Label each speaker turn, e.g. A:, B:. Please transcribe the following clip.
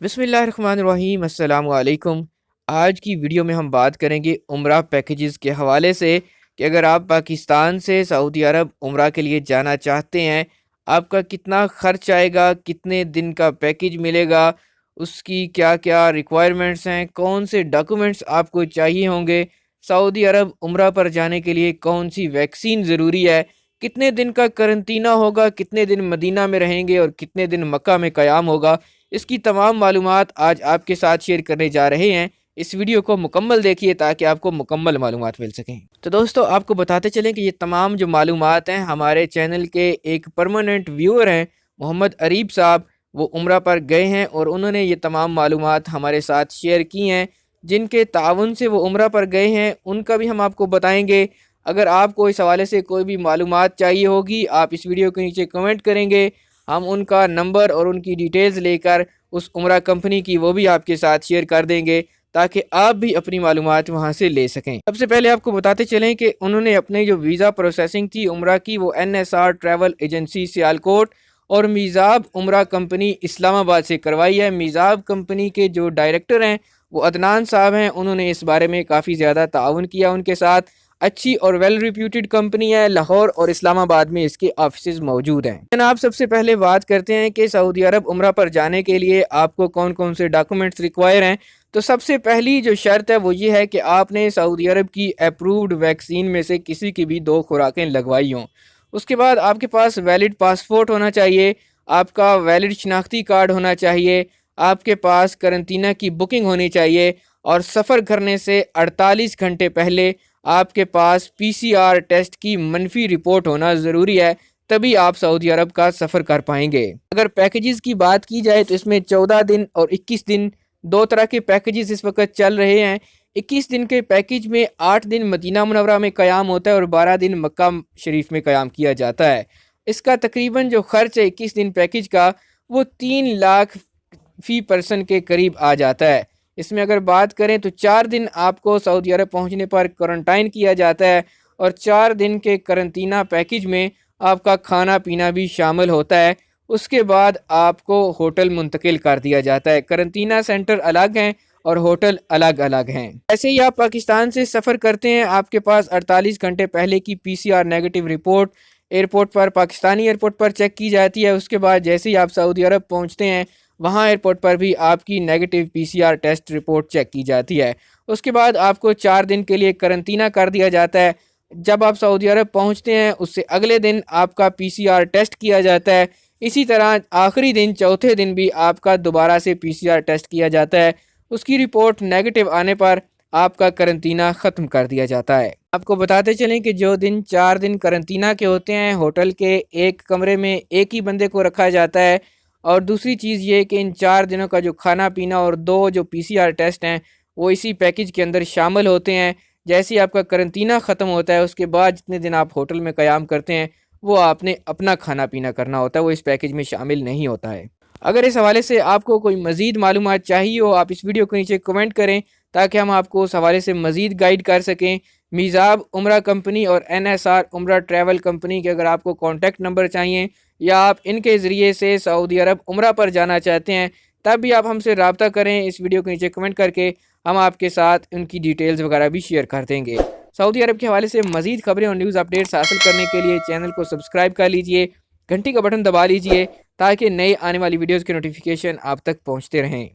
A: बिस्मिल्लाहिर्रहमानिर्रहीम अस्सलामु अलैकुम। आज की वीडियो में हम बात करेंगे उम्रा पैकेजेस के हवाले से कि अगर आप पाकिस्तान से सऊदी अरब उम्रा के लिए जाना चाहते हैं, आपका कितना खर्च आएगा, कितने दिन का पैकेज मिलेगा, उसकी क्या क्या रिक्वायरमेंट्स हैं, कौन से डॉक्यूमेंट्स आपको चाहिए होंगे, सऊदी अरब उम्रा पर जाने के लिए कौन सी वैक्सीन ज़रूरी है, कितने दिन का करंतना होगा, कितने दिन मदीना में रहेंगे और कितने दिन मक्का में क़याम होगा, इसकी तमाम मालूमात आज आपके साथ शेयर करने जा रहे हैं। इस वीडियो को मुकम्मल देखिए ताकि आपको मुकम्मल मालूमात मिल सकें। तो दोस्तों, आपको बताते चलें कि ये तमाम जो मालूमात हैं, हमारे चैनल के एक परमानेंट व्यूअर हैं मोहम्मद अरीब साहब, वो उम्रा पर गए हैं और उन्होंने ये तमाम मालूमात हमारे साथ शेयर की हैं। जिनके ताउन से वो उम्रा पर गए हैं उनका भी हम आपको बताएंगे। अगर आपको इस हवाले से कोई भी मालूमात चाहिए होगी, आप इस वीडियो के नीचे कमेंट करेंगे, हम उनका नंबर और उनकी डिटेल्स लेकर उस उम्रा कंपनी की वो भी आपके साथ शेयर कर देंगे ताकि आप भी अपनी मालूमात वहां से ले सकें। सबसे पहले आपको बताते चलें कि उन्होंने अपने जो वीज़ा प्रोसेसिंग थी उम्रा की, वो NSR ट्रैवल एजेंसी सियालकोट और मीज़ाब उम्रा कंपनी इस्लामाबाद से करवाई है। मीज़ाब कंपनी के जो डायरेक्टर हैं वो अदनान साहब हैं। उन्होंने इस बारे में काफ़ी ज़्यादा ताउन किया उनके साथ। अच्छी और वेल रिप्यूटेड कंपनी है। लाहौर और इस्लामाबाद में इसके ऑफिस मौजूद हैं। जनाब, सबसे पहले बात करते हैं कि सऊदी अरब उम्रा पर जाने के लिए आपको कौन कौन से डॉक्यूमेंट्स रिक्वायर हैं। तो सबसे पहली जो शर्त है वो ये है कि आपने सऊदी अरब की अप्रूव्ड वैक्सीन में से किसी की भी 2 खुराकें लगवाई हों। उसके बाद आपके पास वैलिड पासपोर्ट होना चाहिए, आपका वैलिड शनाख्ती कार्ड होना चाहिए, आपके पास करंतना की बुकिंग होनी चाहिए और सफ़र करने से 48 घंटे पहले आपके पास PCR टेस्ट की मनफी रिपोर्ट होना ज़रूरी है, तभी आप सऊदी अरब का सफ़र कर पाएंगे। अगर पैकेजेस की बात की जाए तो इसमें 14 दिन और 21 दिन, 2 तरह के पैकेजेस इस वक्त चल रहे हैं। 21 दिन के पैकेज में 8 दिन मदीना मुनव्वरा में क़याम होता है और 12 दिन मक्का शरीफ में क़याम किया जाता है। इसका तकरीबन जो खर्च है 21 दिन पैकेज का, वो 3 लाख फ़ी पर्सन के करीब आ जाता है। इसमें अगर बात करें तो 4 दिन आपको सऊदी अरब पहुंचने पर क्वारंटाइन किया जाता है और 4 दिन के करंतना पैकेज में आपका खाना पीना भी शामिल होता है। उसके बाद आपको होटल मुंतकिल कर दिया जाता है। करंतना सेंटर अलग हैं और होटल अलग अलग हैं। ऐसे ही आप पाकिस्तान से सफ़र करते हैं, आपके पास 48 घंटे पहले की PCR नेगेटिव रिपोर्ट एयरपोर्ट पर, पाकिस्तानी एयरपोर्ट पर चेक की जाती है। उसके बाद जैसे ही आप सऊदी अरब पहुँचते हैं, वहाँ एयरपोर्ट पर भी आपकी negative PCR test report check की जाती है। उसके बाद आपको 4 दिन के लिए करंतना कर दिया जाता है। जब आप सऊदी अरब पहुँचते हैं उससे अगले दिन आपका PCR टेस्ट किया जाता है। इसी तरह आखिरी दिन, चौथे दिन भी आपका दोबारा से PCR टेस्ट किया जाता है। उसकी रिपोर्ट नेगेटिव आने पर आपका करंतना ख़त्म कर दिया जाता है। आपको बताते चलें कि जो दिन 4 दिन करंतना के होते हैं, होटल के एक कमरे में एक ही बंदे को रखा जाता है। और दूसरी चीज़ ये कि इन 4 दिनों का जो खाना पीना और 2 जो PCR टेस्ट हैं वो इसी पैकेज के अंदर शामिल होते हैं। जैसे ही आपका करंतना ख़त्म होता है उसके बाद जितने दिन आप होटल में क़याम करते हैं वो आपने अपना खाना पीना करना होता है, वो इस पैकेज में शामिल नहीं होता है। अगर इस हवाले से आपको कोई मज़ीद मालूमात चाहिए हो, आप इस वीडियो के नीचे कमेंट करें ताकि हम आपको उस हवाले से मज़ीद गाइड कर सकें। मीज़ाब उम्रा कंपनी और NSR उम्रा ट्रैवल कंपनी के अगर आपको कॉन्टैक्ट नंबर चाहिए या आप इनके ज़रिए से सऊदी अरब उम्रा पर जाना चाहते हैं, तब भी आप हमसे रब्ता करें। इस वीडियो के नीचे कमेंट करके हम आपके साथ उनकी डिटेल्स वगैरह भी शेयर कर देंगे। सऊदी अरब के हवाले से मज़ीद खबरें और न्यूज़ अपडेट्स हासिल करने के लिए चैनल को सब्सक्राइब कर लीजिए, घंटी का बटन दबा लीजिए ताकि नए आने वाली वीडियोज़ के नोटिफिकेशन आप तक पहुँचते रहें।